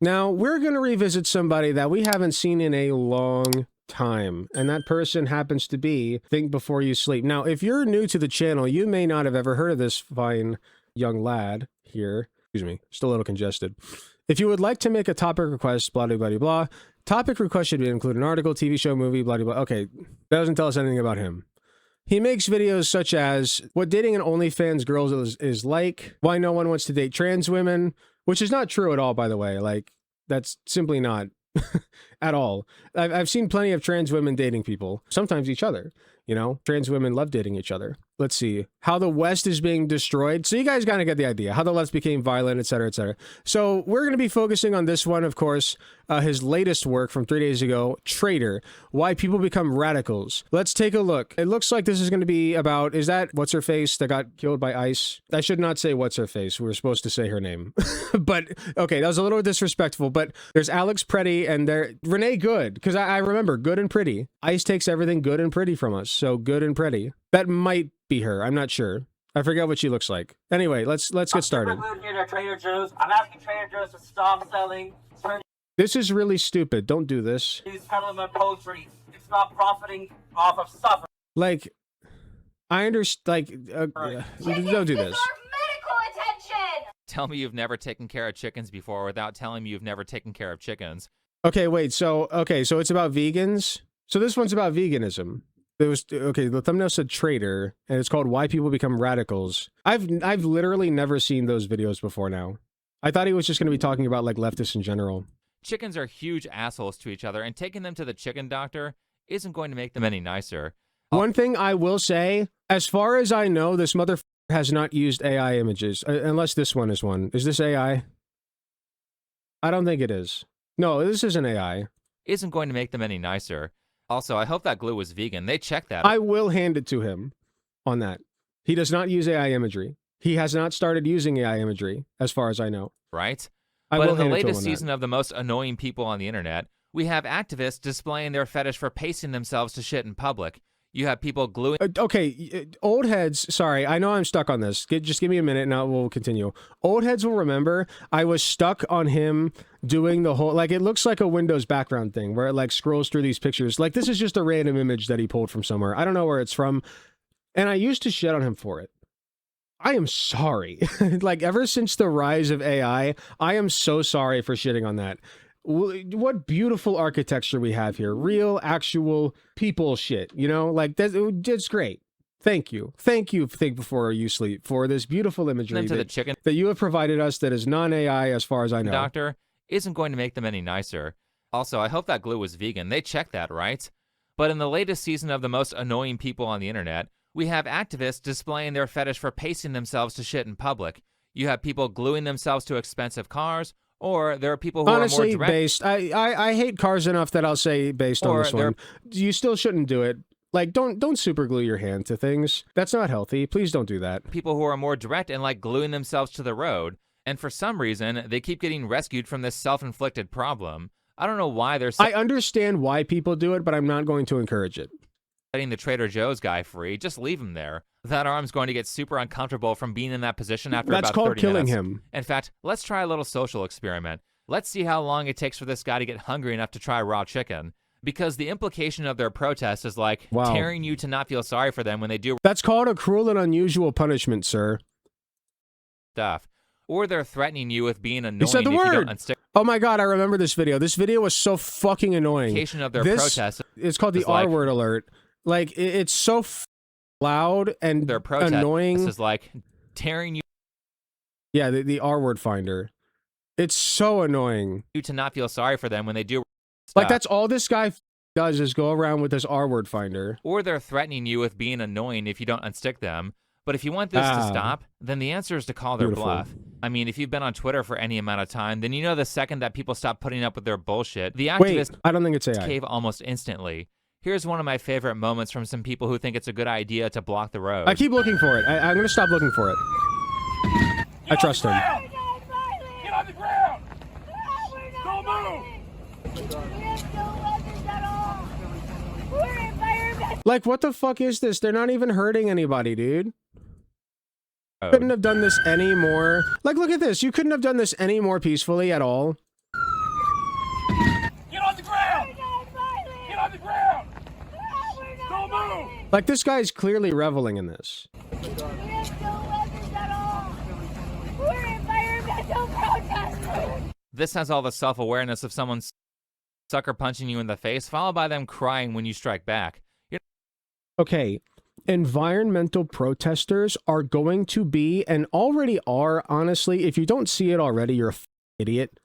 Now, we're going to revisit somebody that we haven't seen in a long time, and that person happens to be Think Before You Sleep. Now, if you're new to the channel, you may not have ever heard of this fine young lad here. Excuse me, still a little congested. If you would like to make a topic request, blah, blah, blah, blah, topic request should include an article, TV show, movie, blah, blah, blah. Okay, that doesn't tell us anything about him. He makes videos such as what dating an OnlyFans girls is like, why no one wants to date trans women, which is not true at all, by the way. Like, that's simply not at all. I've seen plenty of trans women dating people, sometimes each other. You know, trans women love dating each other. Let's see. How the West is being destroyed. So you guys kind of get the idea. How the left became violent, etc., etc. So we're going to be focusing on this one, of course, his latest work from 3 days ago, Traitor, Why People Become Radicals. Let's take a look. It looks like this is going to be about, is that What's-Her-Face that got killed by ICE? I should not say What's-Her-Face. We were supposed to say her name. But, okay, that was a little disrespectful. But there's Alex Pretty and there Renee Good, because I remember Good and Pretty. ICE takes everything good and pretty from us. So Good and Pretty. That might be her. I'm not sure. I forget what she looks like. Anyway, let's get started. Trader Joe's. I'm asking Trader Joe's to stop selling. This is really stupid. Don't do this. He's peddling my poultry. It's not profiting off of suffering. Like, I understand. Like, don't do this. Tell me you've never taken care of chickens before without telling me you've never taken care of chickens. Okay, wait. So it's about vegans. So this one's about veganism. It was okay. The thumbnail said Traitor, and it's called Why People Become Radicals. I've literally never seen those videos before. Now, I thought he was just going to be talking about like leftists in general. Chickens are huge assholes to each other, and taking them to the chicken doctor isn't going to make them any nicer. One thing I will say, as far as I know, this motherfucker has not used AI images, unless this one is one. Is this AI? I don't think it is. No, this isn't AI. Isn't going to make them any nicer. Also, I hope that glue was vegan. They checked that. I will hand it to him on that. He does not use AI imagery. He has not started using AI imagery, as far as I know. Right? But in the latest season of the most annoying people on the internet, we have activists displaying their fetish for pasting themselves to shit in public. You have people gluing... okay, old heads, sorry, I know I'm stuck on this. Just give me a minute and we'll continue. Old heads will remember I was stuck on him doing the whole... Like, it looks like a Windows background thing where it, like, scrolls through these pictures. Like, this is just a random image that he pulled from somewhere. I don't know where it's from. And I used to shit on him for it. I am sorry. Like, ever since the rise of AI, I am so sorry for shitting on that. What beautiful architecture we have here. Real, actual people shit, you know? Like, that's great. Thank you. Thank you, Think Before You Sleep, for this beautiful imagery that you have provided us that is non-AI as far as I know. Doctor isn't going to make them any nicer. Also, I hope that glue was vegan. They checked that, right? But in the latest season of the most annoying people on the internet, we have activists displaying their fetish for pasting themselves to shit in public. You have people gluing themselves to expensive cars, or there are people who honestly, are more direct. Based. I hate cars enough that I'll say based on this one. You still shouldn't do it. Like, don't super glue your hand to things. That's not healthy. Please don't do that. People who are more direct and like gluing themselves to the road. And for some reason, they keep getting rescued from this self-inflicted problem. I don't know why they're... I understand why people do it, but I'm not going to encourage it. Letting the Trader Joe's guy free, just leave him there. That arm's going to get super uncomfortable from being in that position after about 30 minutes. That's called killing him. In fact, let's try a little social experiment. Let's see how long it takes for this guy to get hungry enough to try raw chicken. Because the implication of their protest is like tearing you to not feel sorry for them when they do... That's called a cruel and unusual punishment, sir. Stuff. Or they're threatening you with being annoying you said the if word. you don't unstick... Oh my god, I remember this video. This video was so fucking annoying. Of their protest it's called the R-word alert. Like, it's so loud and their protest annoying. Is like tearing you... Yeah, the R-word finder. It's so annoying. You to not feel sorry for them when they do stuff. Like, that's all this guy does is go around with this R-word finder. Or they're threatening you with being annoying if you don't unstick them. But if you want this to stop, then the answer is to call their bluff. I mean, if you've been on Twitter for any amount of time, then you know the second that people stop putting up with their bullshit, the activists I don't think it's AI. cave almost instantly. Here's one of my favorite moments from some people who think it's a good idea to block the road. I keep looking for it. I'm going to stop looking for it. I trust him. Get on the ground! Don't move! Like, what the fuck is this? They're not even hurting anybody, dude. Couldn't have done this any more. Like, look at this. You couldn't have done this any more peacefully at all. Like, this guy's clearly reveling in this. We have no weapons at all. We're environmental protesters. This has all the self-awareness of someone sucker punching you in the face, followed by them crying when you strike back. Okay, environmental protesters are going to be, and already are, honestly, if you don't see it already, you're a idiot.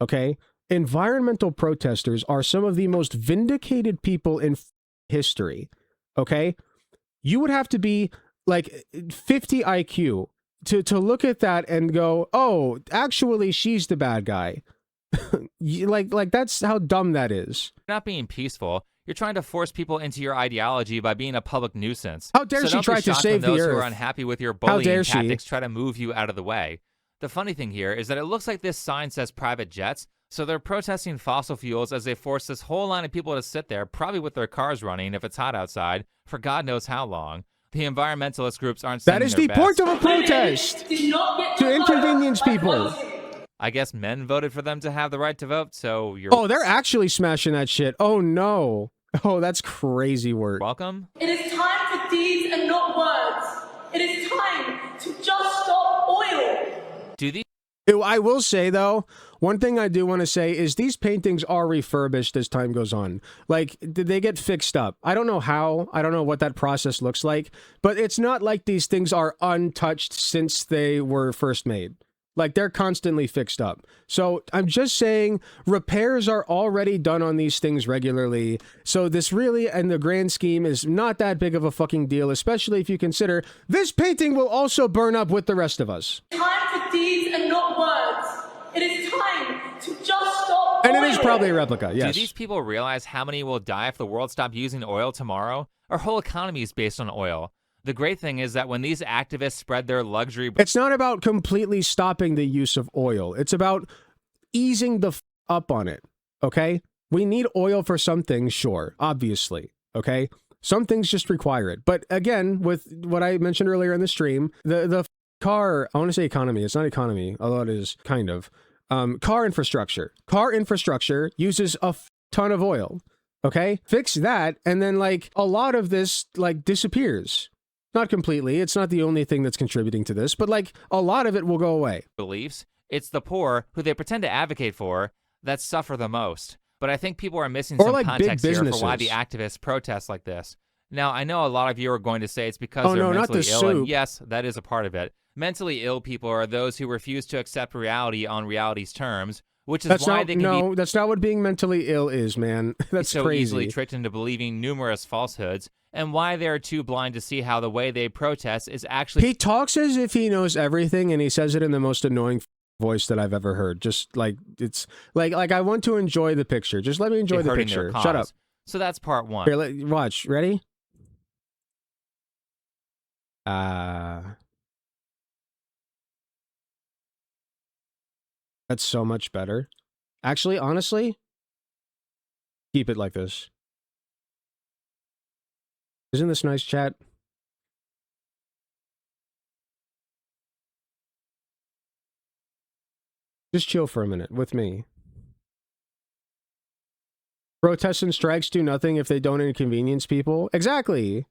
Okay? Environmental protesters are some of the most vindicated people in history. Okay? You would have to be like 50 IQ to look at that and go, oh, actually, she's the bad guy. like that's how dumb that is. You're not being peaceful. You're trying to force people into your ideology by being a public nuisance. How dare she try to save the those earth? Who are unhappy with your How dare bullying she? tactics try to move you out of the way. The funny thing here is that it looks like this sign says private jets, so they're protesting fossil fuels as they force this whole line of people to sit there, probably with their cars running if it's hot outside, for God knows how long. The environmentalist groups aren't That sending is their the best. point of a protest! To inconvenience people. I guess men voted for them to have the right to vote, so you're Oh, they're actually smashing that shit. Oh, no. Oh, that's crazy work. welcome. It is time for deeds and not words. It is time to just stop oil. Do these I will say, though, one thing I do want to say is these paintings are refurbished as time goes on. Like, did they get fixed up? I don't know how. I don't know what that process looks like. But it's not like these things are untouched since they were first made. Like, they're constantly fixed up. So I'm just saying repairs are already done on these things regularly. So this really, in the grand scheme, is not that big of a fucking deal, especially if you consider this painting will also burn up with the rest of us. Time for deeds and not words. It is time to just stop And oil. it is probably a replica, yes. Do these people realize how many will die if the world stopped using oil tomorrow? Our whole economy is based on oil. The great thing is that when these activists spread their luxury... It's not about completely stopping the use of oil. It's about easing the up on it, okay? We need oil for some things, sure, obviously, okay? Some things just require it. But again, with what I mentioned earlier in the stream, the car, I want to say economy, it's not economy, although it is kind of, car infrastructure. Car infrastructure uses a ton of oil, okay? Fix that, and then, like, a lot of this, like, disappears. Not completely. It's not the only thing that's contributing to this, but like a lot of it will go away. Beliefs, it's the poor, who they pretend to advocate for, that suffer the most. But I think people are missing some like context big here for why the businesses. activists protest like this. Now, I know a lot of you are going to say it's because Oh, they're no, not mentally the ill, soup. and yes, that is a part of it. Mentally ill people are those who refuse to accept reality on reality's terms, which is That's why not, they can no, that's not what being mentally ill is, man. be That's so crazy. easily tricked into believing numerous falsehoods, and why they are too blind to see how the way they protest is actually... He talks as if he knows everything, and he says it in the most annoying voice that I've ever heard. Just like, it's like I want to enjoy the picture. Just let me enjoy the hurting their picture. cause. Shut up. So that's part one. Here, watch. Ready? That's so much better. Actually, honestly, keep it like this. Isn't this nice, chat? Just chill for a minute with me. Protests and strikes do nothing if they don't inconvenience people. Exactly.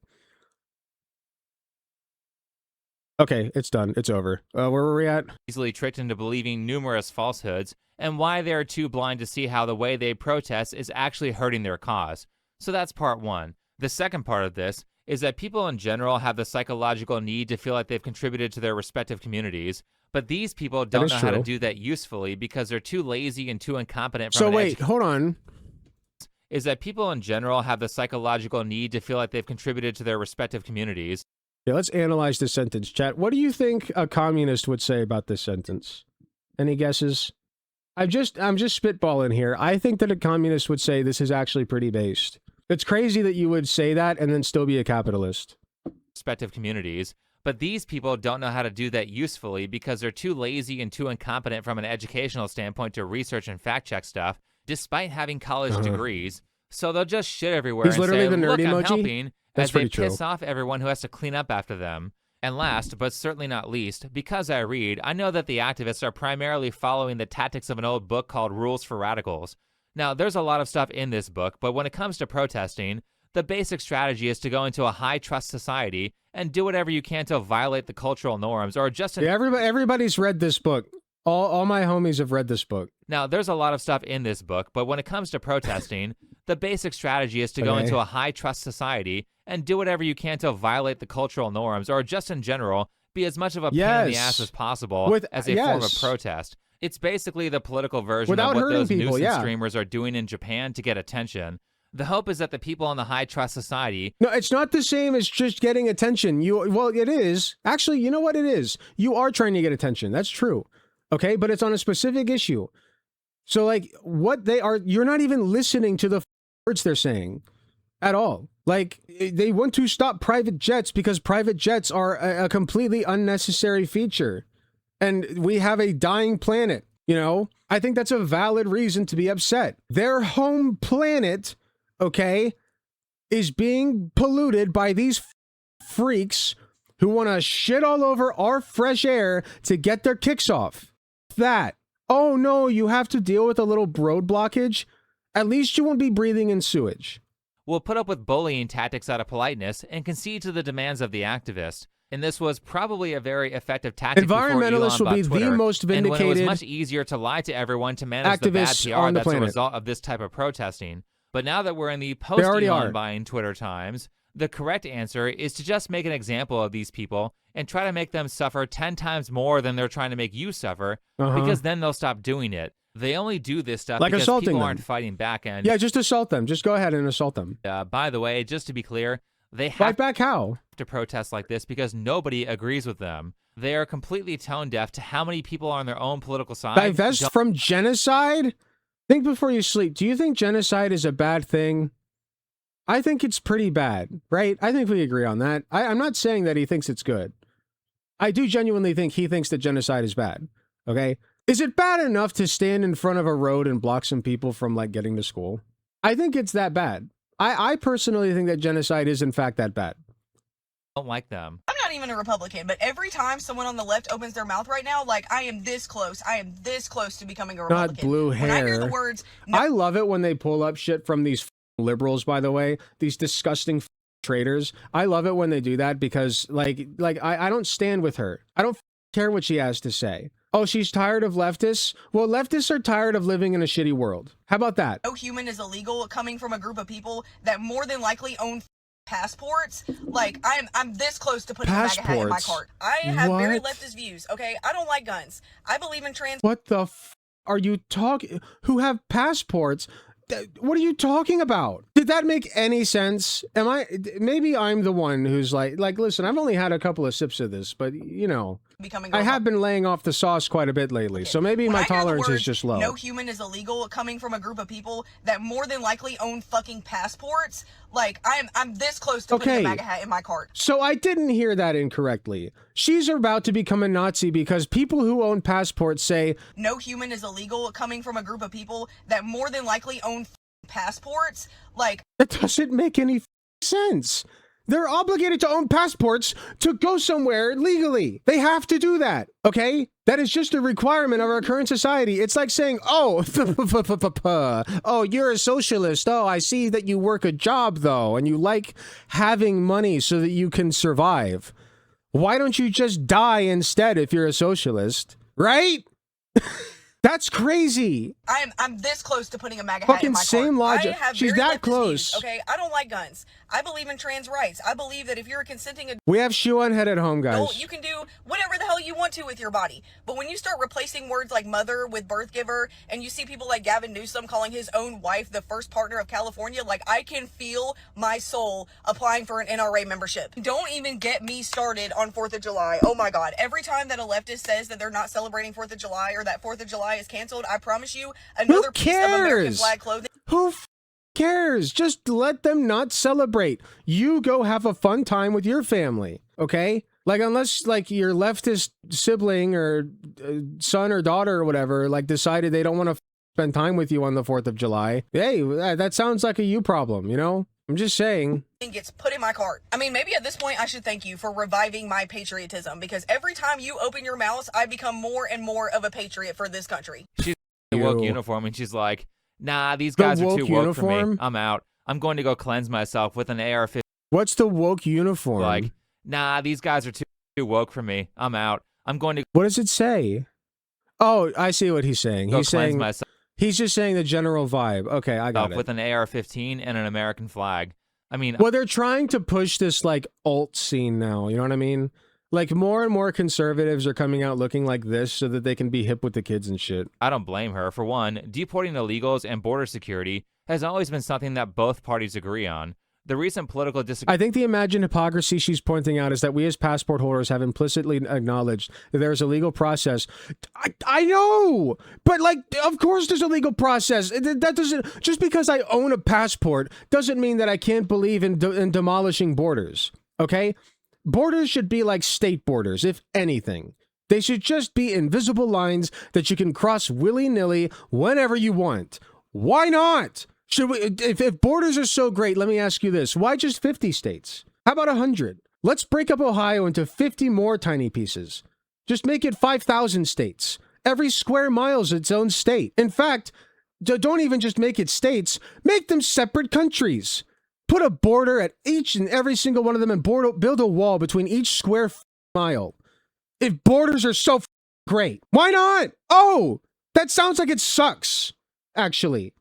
Okay, it's done. It's over. Where were we at? Easily tricked into believing numerous falsehoods, and why they are too blind to see how the way they protest is actually hurting their cause. So that's part one. The second part of this is that people in general have the psychological need to feel like they've contributed to their respective communities, but these people don't know how to do that usefully because they're too lazy and too incompetent. So wait, hold on. Is that people in general have the psychological need to feel like they've contributed to their respective communities. Yeah, let's analyze this sentence, chat. What do you think a communist would say about this sentence? Any guesses? I'm just spitballing here. I think that a communist would say this is actually pretty based. It's crazy that you would say that and then still be a capitalist. Respective communities, but these people don't know how to do that usefully because they're too lazy and too incompetent from an educational standpoint to research and fact check stuff, despite having college degrees. So they'll just shit everywhere He's and literally say, the nerd look, I'm emoji? helping, That's as they pretty true. piss off everyone who has to clean up after them. And last, but certainly not least, because I read, I know that the activists are primarily following the tactics of an old book called Rules for Radicals. Now, there's a lot of stuff in this book, but when it comes to protesting, the basic strategy is to go into a high-trust society and do whatever you can to violate the cultural norms or just... Yeah, everybody's read this book. All my homies have read this book. Now, there's a lot of stuff in this book, but when it comes to protesting, the basic strategy is to go into a high-trust society and do whatever you can to violate the cultural norms or just in general be as much of a pain in the ass as possible as a form of protest. It's basically the political version of what those nuisance streamers are doing in Japan to get attention. The hope is that the people in the high-trust society... No, it's not the same as just getting attention. Well, it is. Actually, you know what it is? You are trying to get attention. That's true. Okay, but it's on a specific issue. So, like, what they are... You're not even listening to the words they're saying at all. Like, they want to stop private jets because private jets are a completely unnecessary feature. And we have a dying planet, you know? I think that's a valid reason to be upset. Their home planet, okay, is being polluted by these freaks who want to shit all over our fresh air to get their kicks off. That. Oh no, you have to deal with a little road blockage? At least you won't be breathing in sewage. Will put up with bullying tactics out of politeness and concede to the demands of the activist. And this was probably a very effective tactic. Environmentalists will be the most vindicated. And when it was much easier to lie to everyone to manage the bad PR that's a result of this type of protesting. But now that we're in the post-Elon buying Twitter times, the correct answer is to just make an example of these people and try to make them suffer 10 times more than they're trying to make you suffer, because then they'll stop doing it. They only do this stuff because people aren't fighting back. And yeah, just assault them. Just go ahead and assault them. By the way, just to be clear, they fight back how? To protest like this because nobody agrees with them. They are completely tone deaf to how many people are on their own political side. Divest from genocide? Think before you sleep. Do you think genocide is a bad thing? I think it's pretty bad, right? I think we agree on that. I'm not saying that he thinks it's good. I do genuinely think he thinks that genocide is bad, okay? Is it bad enough to stand in front of a road and block some people from, like, getting to school? I think it's that bad. I personally think that genocide is, in fact, that bad. I don't like them. I'm not even a Republican, but every time someone on the left opens their mouth right now, like, I am this close to becoming a Republican. Not blue hair. When I hear the words... I love it when they pull up shit from these liberals, by the way. These disgusting traitors. I love it when they do that because, like I don't stand with her. I don't care what she has to say. Oh, she's tired of leftists? Well, leftists are tired of living in a shitty world. How about that? No human is illegal coming from a group of people that more than likely own passports. Like, I'm this close to putting a MAGA hat in my cart. I have very leftist views, okay? I don't like guns. I believe in trans... What the f are you talking... Who have passports? What are you talking about? Did that make any sense? Maybe I'm the one who's like, listen, I've only had a couple of sips of this, but, you know, I have been laying off the sauce quite a bit lately, so maybe my tolerance is just low. No human is illegal coming from a group of people that more than likely own fucking passports. Like, I'm this close to putting a MAGA hat in my cart. So I didn't hear that incorrectly. She's about to become a Nazi because people who own passports say... No human is illegal coming from a group of people that more than likely own passports. Like... That doesn't make any sense. They're obligated to own passports to go somewhere legally. They have to do that, okay? That is just a requirement of our current society. It's like saying, oh, oh, you're a socialist. Oh, I see that you work a job, though, and you like having money so that you can survive. Why don't you just die instead if you're a socialist, right? That's crazy. I'm this close to putting a MAGA hat in my same cart. Logic. She's that close. Views, okay, I don't like guns. I believe in trans rights. I believe that if you're a consenting adult, we have shoe on head at home, guys. You can do whatever the hell you want to with your body. But when you start replacing words like mother with birth giver, and you see people like Gavin Newsom calling his own wife the first partner of California, like, I can feel my soul applying for an NRA membership. Don't even get me started on 4th of July. Oh my God. Every time that a leftist says that they're not celebrating 4th of July or that 4th of July is canceled, I promise you another piece of American flag clothing. Who cares? Just let them not celebrate. You go have a fun time with your family, okay? Like, unless, like, your leftist sibling or son or daughter or whatever, like, decided they don't want to spend time with you on the 4th of July. Hey, that sounds like a you problem, you know? I'm just saying. Gets put in my cart. I mean, maybe at this point I should thank you for reviving my patriotism, because every time you open your mouth, I become more and more of a patriot for this country. She's in a woke uniform, and she's like, nah, these guys are too woke for me. I'm out. I'm going to go cleanse myself with an AR-15. What's the woke uniform? Like, nah, these guys are too woke for me. I'm out. I'm going to what does it say? Oh, I see what he's saying. go He's cleanse saying myself he's just saying the general vibe. Okay, I got it. with an AR-15 and an American flag. I mean, Well, they're trying to push this like alt scene now. You know what I mean? Like more and more conservatives are coming out looking like this so that they can be hip with the kids and shit. I don't blame her. For one, deporting illegals and border security has always been something that both parties agree on. The recent political disagreement. I think the imagined hypocrisy she's pointing out is that we as passport holders have implicitly acknowledged that there is a legal process. I know, but like, of course there's a legal process. That doesn't, just because I own a passport doesn't mean that I can't believe in demolishing borders, okay? Borders should be like state borders, if anything. They should just be invisible lines that you can cross willy-nilly whenever you want. Why not? Should we, if borders are so great, let me ask you this. Why just 50 states? How about 100? Let's break up Ohio into 50 more tiny pieces. Just make it 5,000 states. Every square mile is its own state. In fact, don't even just make it states. Make them separate countries. Put a border at each and every single one of them and build a wall between each square mile. If borders are so great, why not? Oh, that sounds like it sucks, actually.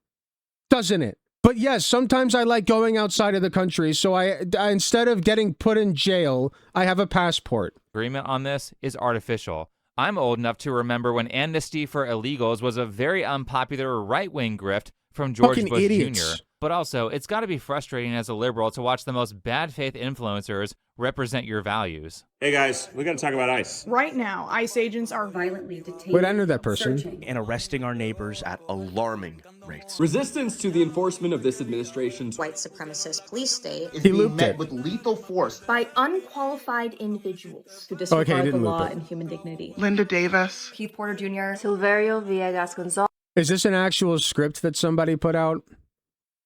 Doesn't it? But yes, sometimes I like going outside of the country, so I instead of getting put in jail, I have a passport. Agreement on this is artificial. I'm old enough to remember when amnesty for illegals was a very unpopular right-wing grift from George Fucking Bush idiots. Jr. But also, it's got to be frustrating as a liberal to watch the most bad faith influencers represent your values. Hey guys, we gotta talk about ICE. Right now, ICE agents are violently detaining, Wait, I knew that person. searching, and arresting our neighbors at alarming rates. Resistance to the enforcement of this administration's white supremacist police state is He being looped met it. with lethal force by unqualified individuals who disregard Okay, he the didn't law loop it. and human dignity. Linda Davis, Keith Porter Jr., Silverio Villegas Gonzalez, Is this an actual script that somebody put out?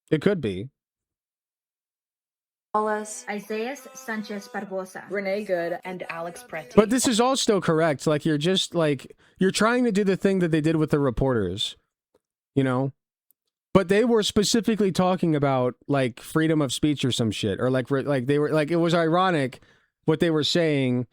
It could be. Isaiah Sanchez Barbosa, Renee Good and Alex Preti. But this is all still correct. Like, you're just like, you're trying to do the thing that they did with the reporters, you know? But they were specifically talking about like freedom of speech or some shit, or like they were like, it was ironic what they were saying.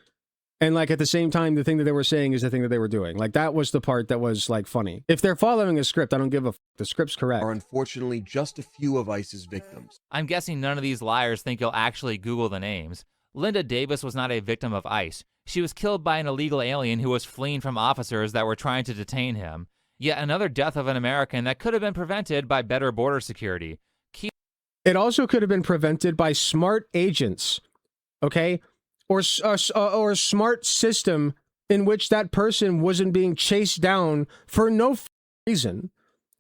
And like at the same time, the thing that they were saying is the thing that they were doing. Like that was the part that was like funny. If they're following a script, I don't give a the script's correct. Are unfortunately just a few of ICE's victims. I'm guessing none of these liars think you'll actually Google the names. Linda Davis was not a victim of ICE. She was killed by an illegal alien who was fleeing from officers that were trying to detain him. Yet another death of an American that could have been prevented by better border security. It also could have been prevented by smart agents, okay? Or a smart system in which that person wasn't being chased down for no reason.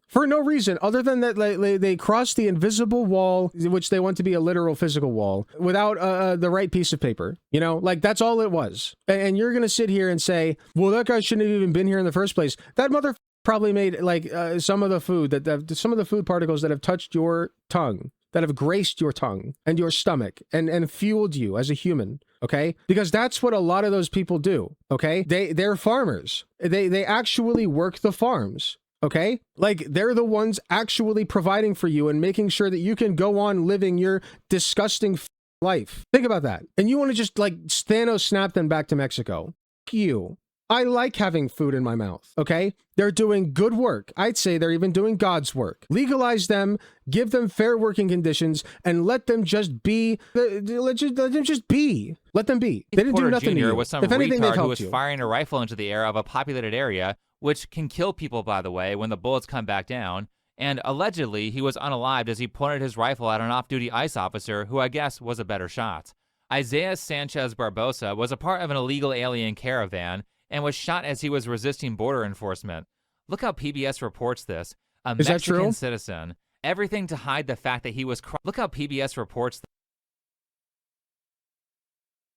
For no reason other than that they crossed the invisible wall, which they want to be a literal physical wall, without the right piece of paper. You know, like that's all it was. And you're going to sit here and say, well, that guy shouldn't have even been here in the first place. That mother probably made like some of the food some of the food particles that have touched your tongue, that have graced your tongue and your stomach and fueled you as a human, okay? Because that's what a lot of those people do, okay? They're farmers. They actually work the farms, okay? Like, they're the ones actually providing for you and making sure that you can go on living your disgusting life. Think about that. And you want to just, like, Thanos snap them back to Mexico. F you. I like having food in my mouth, okay? They're doing good work. I'd say they're even doing God's work. Legalize them, give them fair working conditions, and let them just be. Let them just be. Let them be. They didn't do nothing to you. Was some if anything, they've retard who helped was you. firing a rifle into the air of a populated area, which can kill people, by the way, when the bullets come back down. And allegedly, he was unalived as he pointed his rifle at an off-duty ICE officer who I guess was a better shot. Isaiah Sanchez Barbosa was a part of an illegal alien caravan and was shot as he was resisting border enforcement. Look how PBS reports this. A Is that Mexican true? citizen. Everything to hide the fact that he was... Look how PBS reports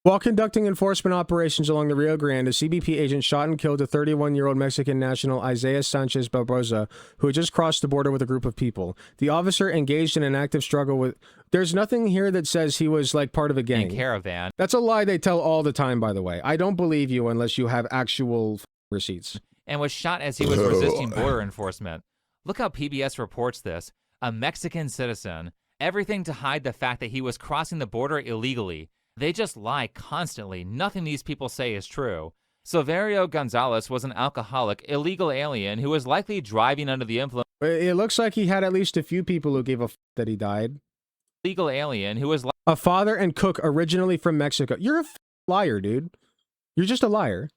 While conducting enforcement operations along the Rio Grande, a CBP agent shot and killed a 31-year-old Mexican national, Isaiah Sanchez Barbosa, who had just crossed the border with a group of people. The officer engaged in an active struggle with... There's nothing here that says he was, like, part of a gang. caravan. That's a lie they tell all the time, by the way. I don't believe you unless you have actual receipts. And was shot as he was resisting border enforcement. Look how PBS reports this. A Mexican citizen. everything to hide the fact that he was crossing the border illegally. They just lie constantly. Nothing these people say is true. Silverio Gonzalez was an alcoholic, illegal alien who was likely driving under the influence. It looks like he had at least a few people who gave a f that he died. Illegal alien who was a father and cook originally from Mexico. You're a liar, dude. You're just a liar.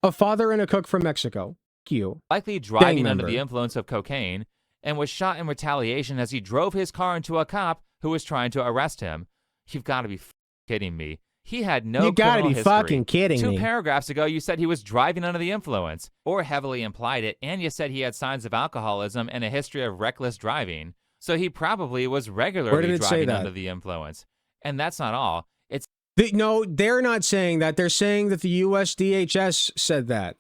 A father and a cook from Mexico. You. Likely driving under the influence of cocaine and was shot in retaliation as he drove his car into a cop who was trying to arrest him. You've got to be kidding me. He had no You gotta criminal be history. fucking kidding me. 2 paragraphs ago, you said he was driving under the influence, or heavily implied it, and you said he had signs of alcoholism and a history of reckless driving. So he probably was regularly driving under the influence. And that's not all. It's no, they're not saying that. They're saying that the US DHS said that.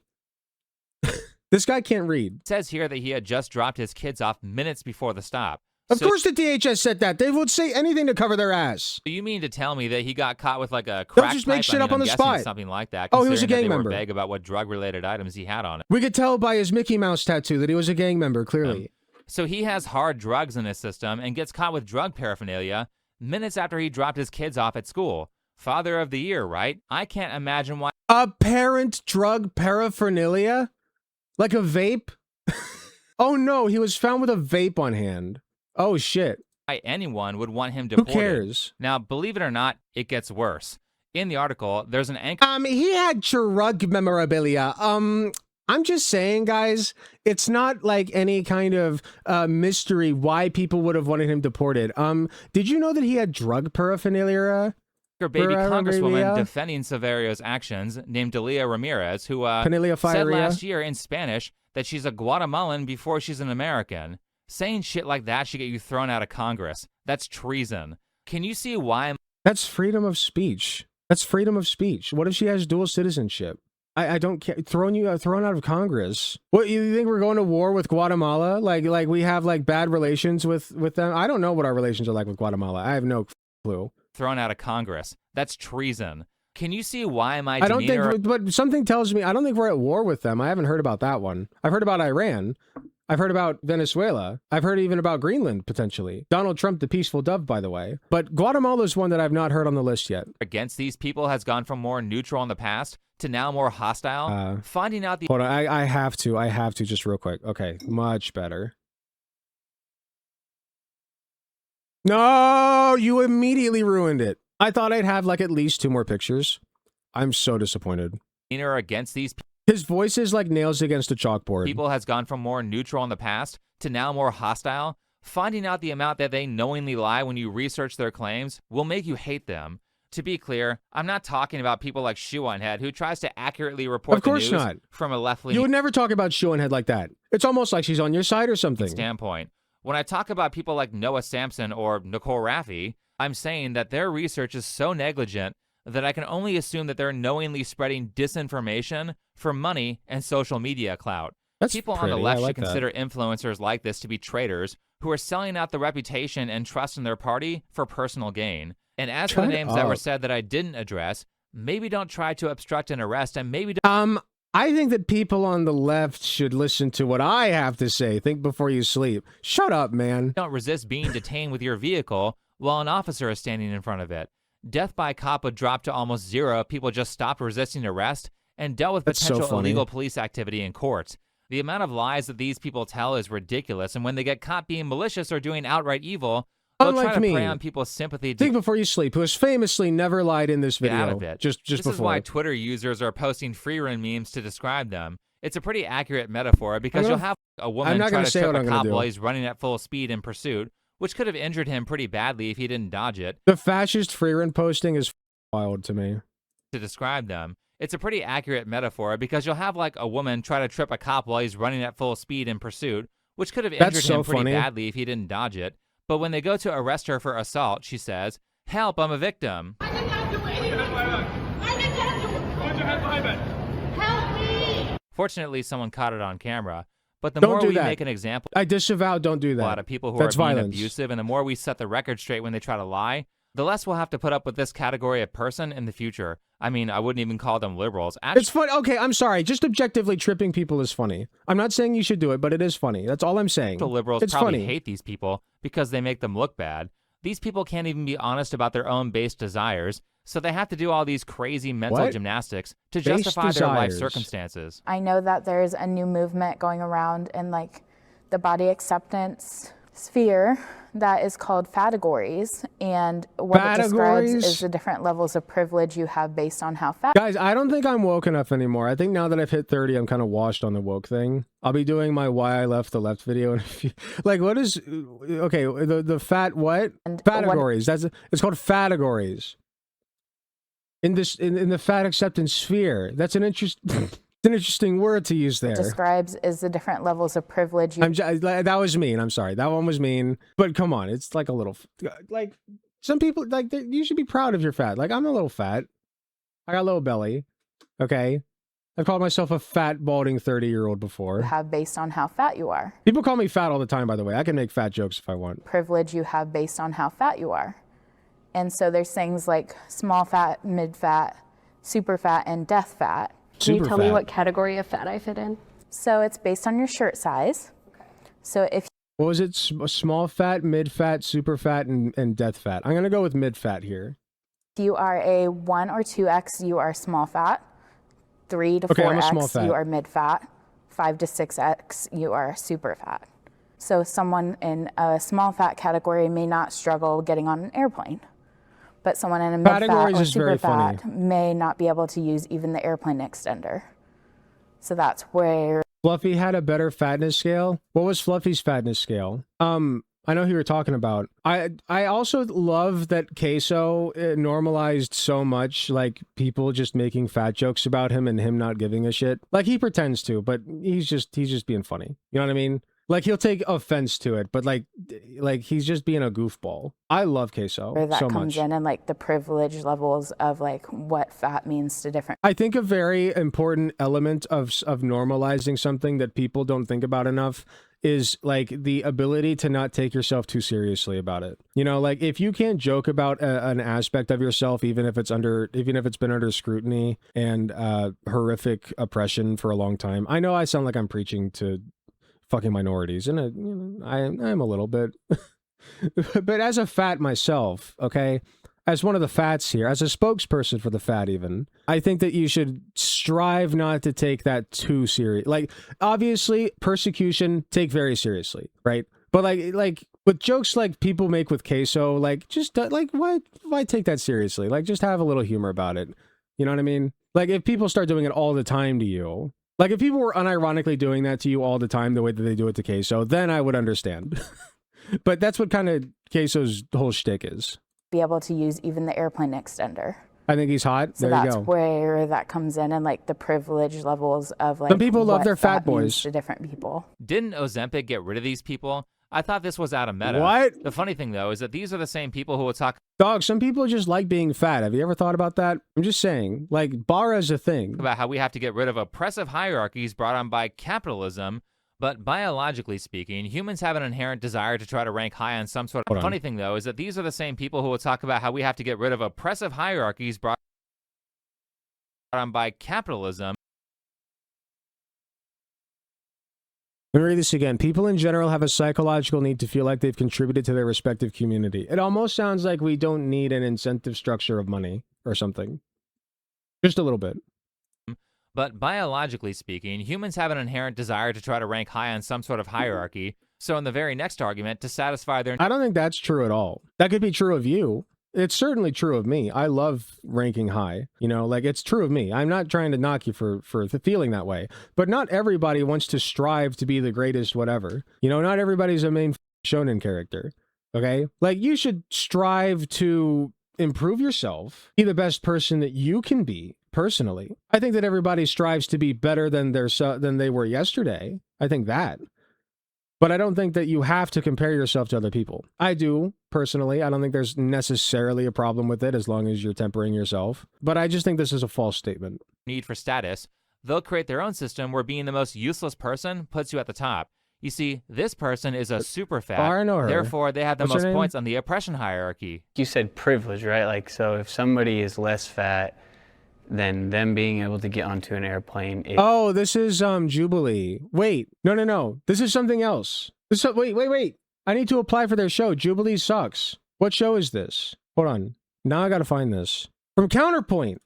This guy can't read. It says here that he had just dropped his kids off minutes before the stop. Of course the DHS said that. They would say anything to cover their ass. So you mean to tell me that he got caught with like a crack They'll just make pipe? shit up on the I'm spot. guessing something like that. Oh, he was a considering gang that they member. were vague about what drug-related items he had on it. We could tell by his Mickey Mouse tattoo that he was a gang member, clearly. So he has hard drugs in his system and gets caught with drug paraphernalia minutes after he dropped his kids off at school. Father of the year, right? I can't imagine why. Apparent drug paraphernalia? Like a vape? Oh no, he was found with a vape on hand. Oh shit. Anyone would want him deported. Who cares? Now, believe it or not, it gets worse. In the article, there's an anchor. He had drug memorabilia. I'm just saying, guys, it's not like any kind of mystery why people would have wanted him deported. Did you know that he had drug paraphernalia? Baby congresswoman defending Silverio's actions named Delia Ramirez, who said last year in Spanish that she's a Guatemalan before she's an American. Saying shit like that should get you thrown out of Congress. That's treason. Can you see why? That's freedom of speech. That's freedom of speech. What if she has dual citizenship? I don't care. Thrown out of Congress. What, you think we're going to war with Guatemala? Like we have like bad relations with them? I don't know what our relations are like with Guatemala. I have no clue. Thrown out of Congress. That's treason. Can you see why my I don't demeanor... think, but something tells me, I don't think we're at war with them. I haven't heard about that one. I've heard about Iran. I've heard about Venezuela. I've heard even about Greenland, potentially. Donald Trump, the peaceful dove, by the way. But Guatemala's one that I've not heard on the list yet. Against these people has gone from more neutral in the past to now more hostile. Finding out the... Hold on, I have to just real quick. Okay, much better. No, you immediately ruined it. I thought I'd have like at least 2 more pictures. I'm so disappointed. Against these His voice is like nails against a chalkboard. People has gone from more neutral in the past to now more hostile. Finding out the amount that they knowingly lie when you research their claims will make you hate them. To be clear, I'm not talking about people like Shoe on Head who tries to accurately report the news from a left-leaning... You would never talk about Shoe on Head like that. It's almost like she's on your side or something. ...standpoint. When I talk about people like Noah Sampson or Nicole Raffi, I'm saying that their research is so negligent that I can only assume that they're knowingly spreading disinformation for money and social media clout. People on the left should consider influencers like this to be traitors who are selling out the reputation and trust in their party for personal gain. And as for the names that were said that I didn't address, maybe don't try to obstruct an arrest and maybe don't... I think that people on the left should listen to what I have to say. Think before you sleep. Shut up, man. Don't resist being detained with your vehicle while an officer is standing in front of it. Death by cop would drop to almost 0 if people just stopped resisting arrest and dealt with potential illegal police activity in courts. The amount of lies that these people tell is ridiculous, and when they get caught being malicious or doing outright evil, they'll try to prey on people's sympathy. Think before you sleep, who has famously never lied in this video. Out of it. Just this before. Is why Twitter users are posting free run memes to describe them. It's a pretty accurate metaphor because you'll have a woman try to trip a cop while he's running at full speed in pursuit, which could have injured him pretty badly if he didn't dodge it. The fascist free run posting is wild to me. To describe them. It's a pretty accurate metaphor because you'll have like a woman try to trip a cop while he's running at full speed in pursuit, which could have injured him pretty badly if he didn't dodge it. But when they go to arrest her for assault, she says, "Help, I'm a victim." I did not do anything. I did not do it. Put your hand behind it. Help me. Fortunately, someone caught it on camera. But the more we make an example, I disavow, don't do that. A lot of people who are being abusive, and the more we set the record straight when they try to lie, the less we'll have to put up with this category of person in the future. I mean, I wouldn't even call them liberals. It's fun. Okay, I'm sorry. Just objectively tripping people is funny. I'm not saying you should do it, but it is funny. That's all I'm saying. Liberals it's probably funny. hate these people because they make them look bad. These people can't even be honest about their own base desires, so they have to do all these crazy mental gymnastics to justify their life circumstances. I know that there's a new movement going around in like the body acceptance sphere that is called categories, and what it describes is the different levels of privilege you have based on how fat. Guys, I don't think I'm woke enough anymore. I think now that I've hit 30, I'm kind of washed on the woke thing. I'll be doing my why I left the left video in a few. Like, what is okay? The fat what? Categories. It's called categories. In the fat acceptance sphere. That's an interesting word to use there. Describes is the different levels of privilege. That was mean. I'm sorry. That one was mean. But come on, it's like a little, like some people like you should be proud of your fat. Like I'm a little fat. I got a little belly. Okay. I've called myself a fat, balding 30-year-old before. You have based on how fat you are. People call me fat all the time, by the way. I can make fat jokes if I want. Privilege you have based on how fat you are. And so there's things like small fat, mid fat, super fat, and death fat. Can you tell me what category of fat I fit in? So it's based on your shirt size. Okay. So if what was it? Small fat, mid fat, super fat, and death fat. I'm gonna go with mid fat here. If you are a 1 or 2X, you are small fat. 3 to 4X, you are mid fat. 5 to 6X, you are super fat. So someone in a small fat category may not struggle getting on an airplane. But someone in a mid-fat or super fat may not be able to use even the airplane extender. So that's where... Fluffy had a better fatness scale. What was Fluffy's fatness scale? I know who you were talking about. I also love that Queso normalized so much, like, people just making fat jokes about him and him not giving a shit. Like, he pretends to, but he's just being funny. You know what I mean? Like, he'll take offense to it, but like he's just being a goofball. I love Queso where that so comes much. In and like the privilege levels of like what fat means to different. I think a very important element of normalizing something that people don't think about enough is like the ability to not take yourself too seriously about it. You know, like if you can't joke about an aspect of yourself, even if it's been under scrutiny and horrific oppression for a long time. I know I sound like I'm preaching to fucking minorities, and I am a little bit, but as a fat myself, okay, as one of the fats here, as a spokesperson for the fat, even I think that you should strive not to take that too serious. Like, obviously, persecution take very seriously, right? But like with jokes like people make with Queso, like just like why take that seriously? Like just have a little humor about it. You know what I mean? Like if people start doing it all the time to you. Like, if people were unironically doing that to you all the time, the way that they do it to Queso, then I would understand. But that's what kind of Queso's whole shtick is. Be able to use even the airplane extender. I think he's hot. So there you go. That's where that comes in, and like the privilege levels of like some people love their fat boys to different people. Didn't Ozempic get rid of these people? I thought this was out of meta. What? The funny thing, though, is that these are the same people who will talk... Dog, some people just like being fat. Have you ever thought about that? I'm just saying, like, bar is a thing. About how we have to get rid of oppressive hierarchies brought on by capitalism, but biologically speaking, humans have an inherent desire to try to rank high on some sort of... Funny thing, though, is that these are the same people who will talk about how we have to get rid of oppressive hierarchies brought on by capitalism. Let me read this again. People in general have a psychological need to feel like they've contributed to their respective community. It almost sounds like we don't need an incentive structure of money or something. Just a little bit. But biologically speaking, humans have an inherent desire to try to rank high on some sort of hierarchy. So in the very next argument, to satisfy their... I don't think that's true at all. That could be true of you. It's certainly true of me. I love ranking high. You know, like it's true of me. I'm not trying to knock you for feeling that way. But not everybody wants to strive to be the greatest whatever. You know, not everybody's a main shonen character. Okay? Like you should strive to improve yourself, be the best person that you can be personally. I think that everybody strives to be better than they were yesterday. I think that. But I don't think that you have to compare yourself to other people. I do, personally. I don't think there's necessarily a problem with it as long as you're tempering yourself. But I just think this is a false statement. Need for status. They'll create their own system where being the most useless person puts you at the top. You see, this person is a super fat. I know her. Therefore, they have the most points on the oppression hierarchy. You said privilege, right? Like, so if somebody is less fat, then them being able to get onto an airplane. Oh, this is Jubilee. Wait, no. This is something else. Wait. I need to apply for their show. Jubilee sucks. What show is this? Hold on. Now I gotta find this. From Counterpoint.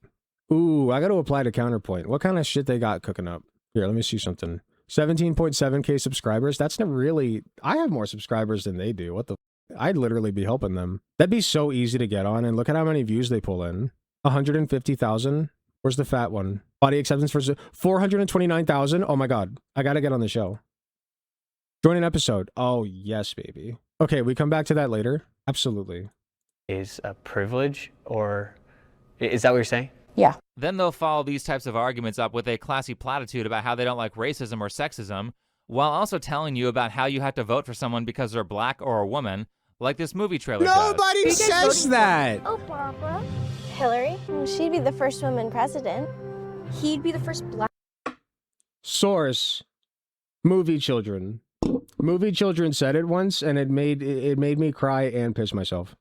Ooh, I gotta apply to Counterpoint. What kind of shit they got cooking up? Here, let me see something. 17.7k subscribers. That's not really... I have more subscribers than they do. What the... I'd literally be helping them. That'd be so easy to get on, and look at how many views they pull in. 150,000. Where's the fat one? Body acceptance for 429,000. Oh my god. I gotta get on the show. Join an episode. Oh, yes, baby. Okay, we come back to that later. Absolutely. Is a privilege, or is that what you're saying? Yeah. Then they'll follow these types of arguments up with a classy platitude about how they don't like racism or sexism, while also telling you about how you have to vote for someone because they're black or a woman, like this movie trailer does. Nobody says that! Oh, Papa. Hillary? Well, she'd be the first woman president. He'd be the first black. Source. Movie Children. Movie Children said it once, and it made me cry and piss myself.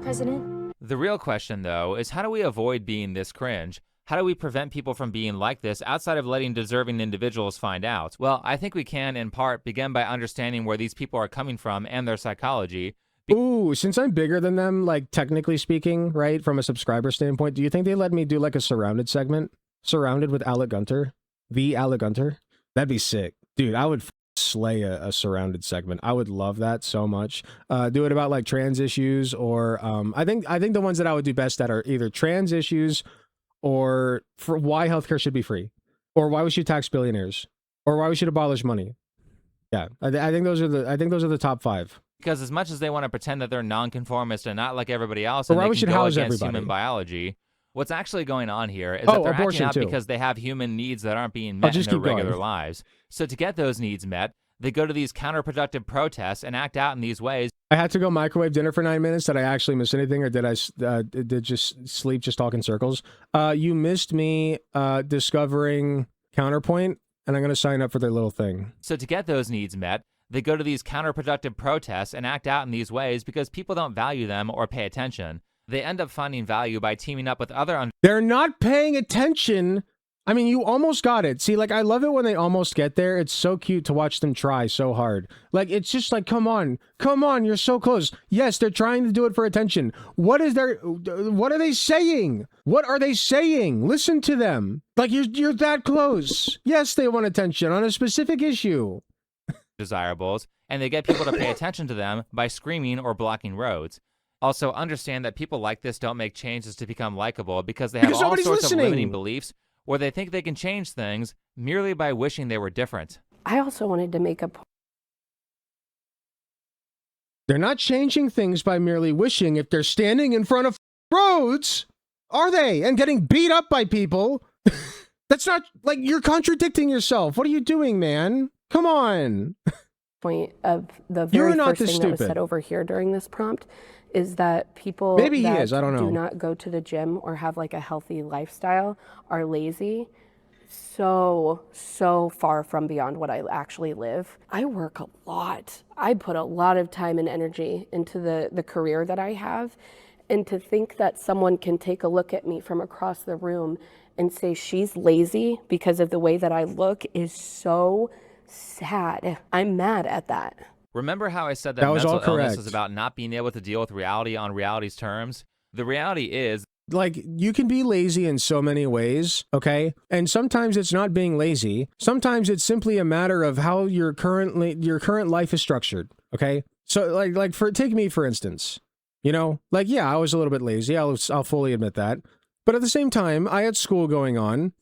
President. The real question, though, is how do we avoid being this cringe? How do we prevent people from being like this outside of letting deserving individuals find out? Well, I think we can, in part, begin by understanding where these people are coming from and their psychology. Ooh, since I'm bigger than them, like, technically speaking, right, from a subscriber standpoint, do you think they let me do, like, a Surrounded segment? Surrounded with Alec Gunter? The Alec Gunter? That'd be sick. Dude, I would slay a Surrounded segment. I would love that so much. Do it about, like, trans issues, or, I think the ones that I would do best at are either trans issues, or for why healthcare should be free, or why we should tax billionaires, or why we should abolish money. Yeah, I think those are the top 5. Because as much as they want to pretend that they're nonconformist and not like everybody else, or and why they we can should go house against everybody. human biology, what's actually going on here is that they're acting out because they have human needs that aren't being met in their regular lives. So to get those needs met, they go to these counterproductive protests and act out in these ways. I had to go microwave dinner for 9 minutes. Did I actually miss anything, or did I did just sleep, just talk in circles? You missed me discovering Counterpoint, and I'm going to sign up for their little thing. So to get those needs met, they go to these counterproductive protests and act out in these ways because people don't value them or pay attention. They end up finding value by teaming up with other... They're not paying attention. I mean, you almost got it. See, like, I love it when they almost get there. It's so cute to watch them try so hard. Like, it's just like, come on, you're so close. Yes, they're trying to do it for attention. What are they saying? What are they saying? Listen to them. Like, you're that close. Yes, they want attention on a specific issue. Desirables, and they get people to pay attention to them by screaming or blocking roads. Also, understand that people like this don't make changes to become likable because they have all sorts of limiting beliefs where they think they can change things merely by wishing they were different. I also wanted to make a point. They're not changing things by merely wishing. If they're standing in front of roads, are they? And getting beat up by people? That's not, like, you're contradicting yourself. What are you doing, man? Come on. Point of the very first thing that was said over here during this prompt is that people that do not go to the gym or have like a healthy lifestyle are lazy. So far from beyond what I actually live. I work a lot. I put a lot of time and energy into the career that I have. And to think that someone can take a look at me from across the room and say she's lazy because of the way that I look is so sad. I'm mad at that. Remember how I said that mental illness is about not being able to deal with reality on reality's terms? The reality is, like, you can be lazy in so many ways, okay? And sometimes it's not being lazy. Sometimes it's simply a matter of how your current life is structured, okay? So take me for instance. You know, like, yeah, I was a little bit lazy. I'll fully admit that. But at the same time, I had school going on.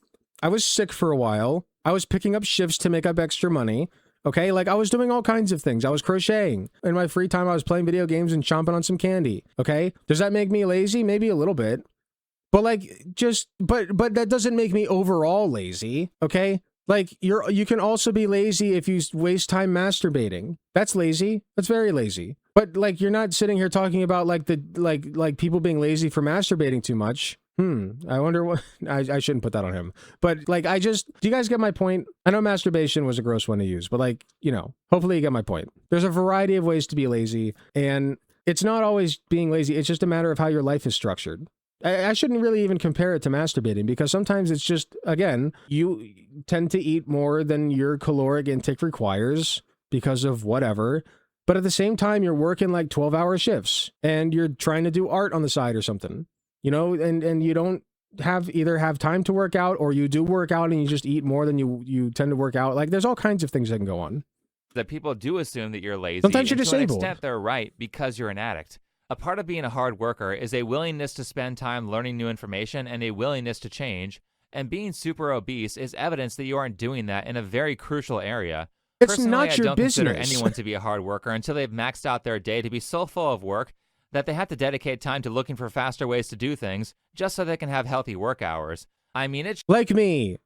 I was sick for a while. I was picking up shifts to make up extra money. Okay, like, I was doing all kinds of things. I was crocheting. In my free time, I was playing video games and chomping on some candy. Okay? Does that make me lazy? Maybe a little bit. But, like, but that doesn't make me overall lazy. Okay? Like, you can also be lazy if you waste time masturbating. That's lazy. That's very lazy. But, like, you're not sitting here talking about, like, like people being lazy for masturbating too much. I wonder what... I shouldn't put that on him. But, like, do you guys get my point? I know masturbation was a gross one to use, but, like, you know, hopefully you get my point. There's a variety of ways to be lazy, and it's not always being lazy. It's just a matter of how your life is structured. I shouldn't really even compare it to masturbating, because sometimes it's just, again, you tend to eat more than your caloric intake requires because of whatever. But at the same time, you're working like 12-hour shifts and you're trying to do art on the side or something, you know, and you don't either have time to work out, or you do work out and you just eat more than you tend to work out. Like, there's all kinds of things that can go on. That people do assume that you're lazy. Sometimes you're disabled. To an extent, they're right, because you're an addict. A part of being a hard worker is a willingness to spend time learning new information and a willingness to change. And being super obese is evidence that you aren't doing that in a very crucial area. It's Personally, not your I don't business. consider anyone to be a hard worker until they've maxed out their day to be so full of work that they have to dedicate time to looking for faster ways to do things just so they can have healthy work hours. I mean, it's like me.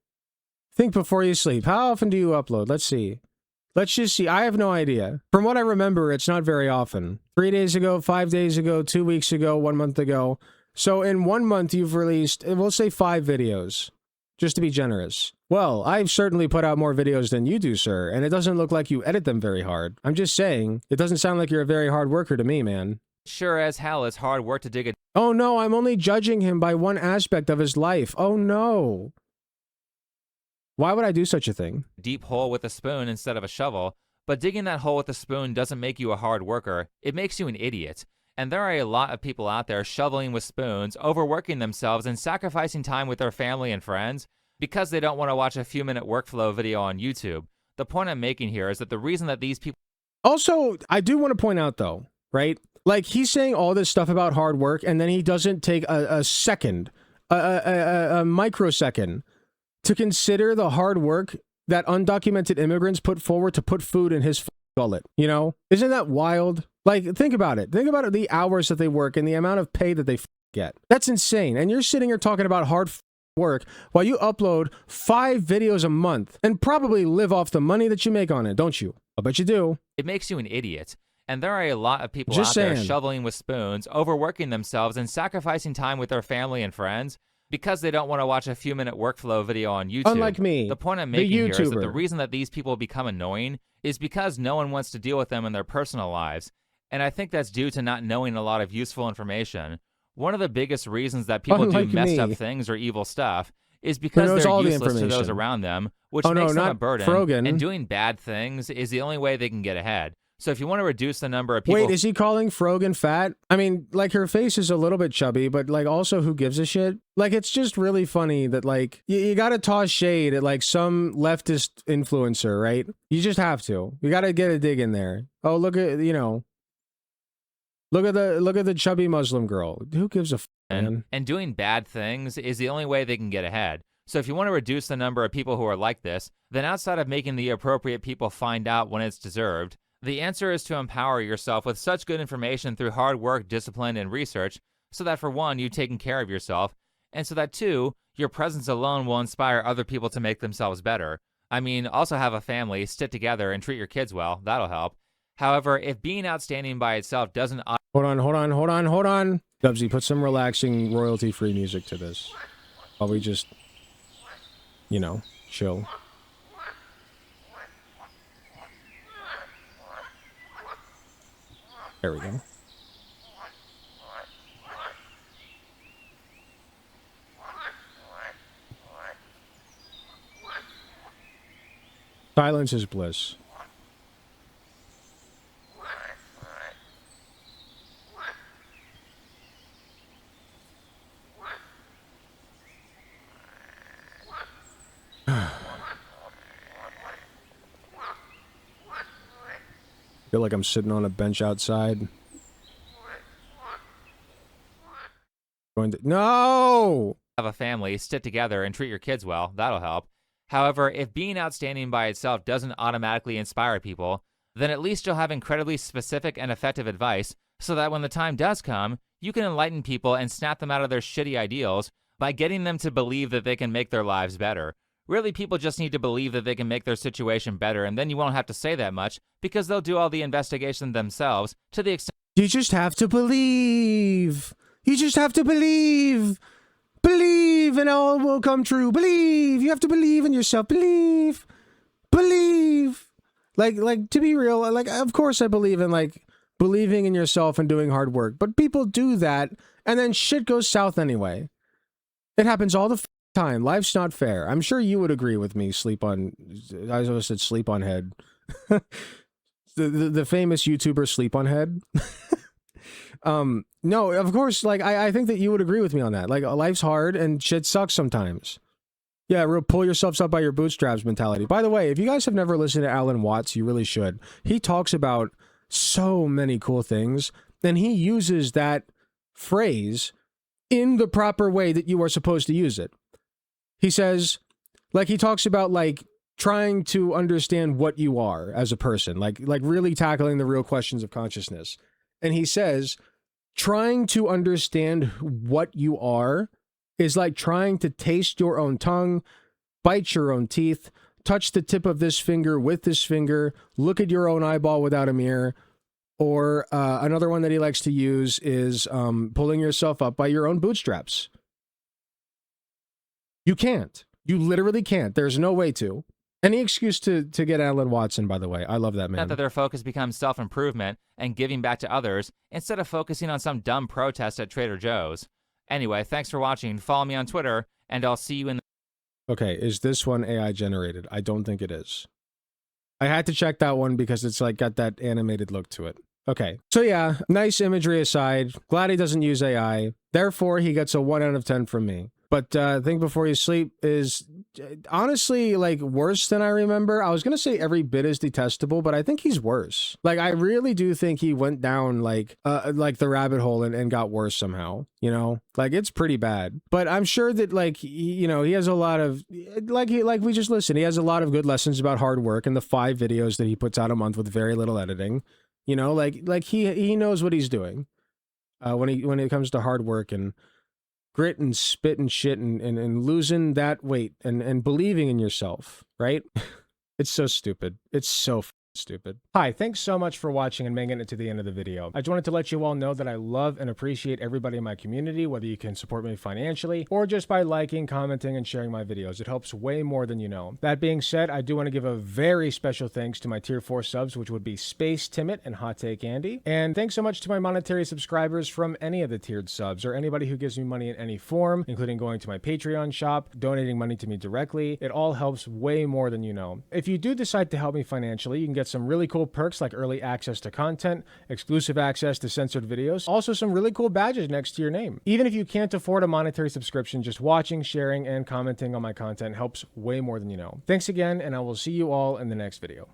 Think before you sleep. How often do you upload? Let's see. Let's just see. I have no idea. From what I remember, it's not very often. 3 days ago, 5 days ago, 2 weeks ago, 1 month ago. So in 1 month, you've released, we'll say 5 videos, just to be generous. Well, I've certainly put out more videos than you do, sir, and it doesn't look like you edit them very hard. I'm just saying, it doesn't sound like you're a very hard worker to me, man. sure as hell is hard work to dig a Oh no, I'm only judging him by one aspect of his life. Oh no. Why would I do such a thing? deep hole with a spoon instead of a shovel, but digging that hole with a spoon doesn't make you a hard worker. It makes you an idiot. And there are a lot of people out there shoveling with spoons, overworking themselves, and sacrificing time with their family and friends because they don't want to watch a few-minute workflow video on YouTube. The point I'm making here is that the reason that these people... Also, I do want to point out, though, right? Like, he's saying all this stuff about hard work, and then he doesn't take a second, a microsecond, to consider the hard work that undocumented immigrants put forward to put food in his gullet, you know? Isn't that wild? Like, think about it. Think about it, the hours that they work and the amount of pay that they get. That's insane. And you're sitting here talking about hard work while you upload 5 videos a month and probably live off the money that you make on it, don't you? I bet you do. It makes you an idiot. And there are a lot of people Just out there saying. shoveling with spoons, overworking themselves, and sacrificing time with their family and friends because they don't want to watch a few-minute workflow video on YouTube. Unlike me, the point I'm the making here is that the YouTuber. reason that these people become annoying is because no one wants to deal with them in their personal lives. And I think that's due to not knowing a lot of useful information. One of the biggest reasons that people Unlike do messed me. up things or evil stuff is because knows they're all the useless to those information. around them, which Oh, no, makes them a not burden. Frogan. And doing bad things is the only way they can get ahead. So if you want to reduce the number of people... Wait, is he calling Frogan fat? I mean, like, her face is a little bit chubby, but, like, also, who gives a shit? Like, it's just really funny that, like, you gotta toss shade at, like, some leftist influencer, right? You just have to. You gotta get a dig in there. Oh, look at, you know... Look at the chubby Muslim girl. Who gives a f***, man? And doing bad things is the only way they can get ahead. So if you want to reduce the number of people who are like this, then outside of making the appropriate people find out when it's deserved, the answer is to empower yourself with such good information through hard work, discipline, and research, so that for one, you've taken care of yourself, and so that two, your presence alone will inspire other people to make themselves better. I mean, also have a family, stick together, and treat your kids well. That'll help. However, if being outstanding by itself doesn't... Hold on. Dubsy, put some relaxing, royalty-free music to this. While we just, you know, chill. There we go. Silence is bliss. Feel like I'm sitting on a bench outside. No! Have a family, stick together, and treat your kids well. That'll help. However, if being outstanding by itself doesn't automatically inspire people, then at least you'll have incredibly specific and effective advice so that when the time does come, you can enlighten people and snap them out of their shitty ideals by getting them to believe that they can make their lives better. Really, people just need to believe that they can make their situation better, and then you won't have to say that much because they'll do all the investigation themselves to the extent... You just have to believe. You just have to believe. Believe and all will come true. Believe. You have to believe in yourself. Believe. Believe. Like to be real, like, of course I believe in, like, believing in yourself and doing hard work. But people do that, and then shit goes south anyway. It happens all the time. Life's not fair. I'm sure you would agree with me, I always said sleep on head. the famous YouTuber Sleep on Head. No, of course, like, I think that you would agree with me on that. Like, life's hard and shit sucks sometimes. Yeah, real pull yourselves up by your bootstraps mentality. By the way, if you guys have never listened to Alan Watts, you really should. He talks about so many cool things, and he uses that phrase in the proper way that you are supposed to use it. He says, like, he talks about, like, trying to understand what you are as a person, like really tackling the real questions of consciousness. And he says, trying to understand what you are is like trying to taste your own tongue, bite your own teeth, touch the tip of this finger with this finger, look at your own eyeball without a mirror. Or another one that he likes to use is pulling yourself up by your own bootstraps. You can't. You literally can't. There's no way to. Any excuse to get Alan Watson, by the way. I love that man. Not that their focus becomes self-improvement and giving back to others instead of focusing on some dumb protest at Trader Joe's. Anyway, thanks for watching. Follow me on Twitter, and I'll see you in the... Okay, is this one AI generated? I don't think it is. I had to check that one because it's like got that animated look to it. Okay, so yeah, nice imagery aside, glad he doesn't use AI. Therefore, he gets a 1 out of 10 from me. But Think Before You Sleep is honestly like worse than I remember. I was going to say every bit is detestable, but I think he's worse. Like, I really do think he went down like the rabbit hole and got worse somehow, you know? Like, it's pretty bad. But I'm sure that, like, you know, he has a lot of, like we just listened, he has a lot of good lessons about hard work in the 5 videos that he puts out a month with very little editing. You know, like he knows what he's doing when it comes to hard work and grit and spit and shit and losing that weight and believing in yourself, right? It's so stupid. It's so stupid. Hi, thanks so much for watching and making it to the end of the video. I just wanted to let you all know that I love and appreciate everybody in my community, whether you can support me financially or just by liking, commenting, and sharing my videos. It helps way more than you know. That being said, I do want to give a very special thanks to my tier 4 subs, which would be Space Timid and Hot Take Andy. And thanks so much to my monetary subscribers from any of the tiered subs or anybody who gives me money in any form, including going to my Patreon shop, donating money to me directly. It all helps way more than you know. If you do decide to help me financially, you can get some really cool perks like early access to content, exclusive access to censored videos, also some really cool badges next to your name. Even if you can't afford a monetary subscription, just watching, sharing, and commenting on my content helps way more than you know. Thanks again, and I will see you all in the next video.